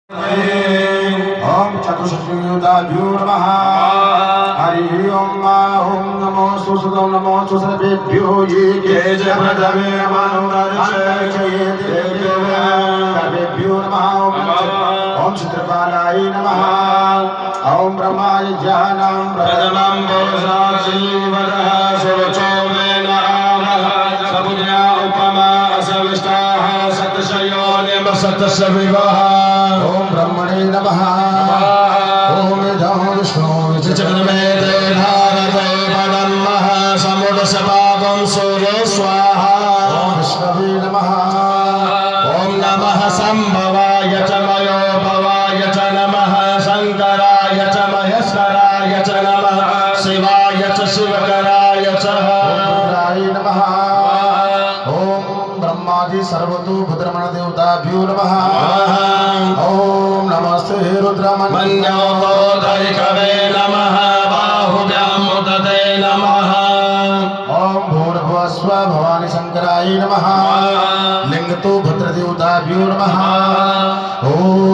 ओम चतुष्टयुताभ्यो नमः। हरि ओम ओम नमो सुसुतो नमो सुसर्वेभ्यो ये केच प्रथमे सर्वेभ्यो नमः। ओम चित्रपालाय नमः। ओम ब्रह्माय ज्ञानं प्रथमं भोजासीवरः सुवचो मे नमः। सबुज्ञा उपमा असविष्टाः सतशयो निम सतसविवः। ओम ब्रह्मणे नमः। ओम इदं विष्णु विचक्रमेते भारते पदमः समुदसभागं सूर्य स्वाहा। ओम विष्णवे नमः। ओम नमः संभवाय च मयो भवाय च नमः। शंकराय च महेश्वराय च नमः। शिवाय च शिवकराय च रुद्राय नमः। ओम ब्रह्मादि सर्वतो भद्रमण देवताभ्यो नमः। ओम नमस्ते रुद्रमन्योदयिकवे नमः। बाहुभ्यां मुदते नमः। ओम भूर्भुवस्व भवानी शंकराय नमः। लिंगतो भद्रदेवताभ्यो नमः। ओम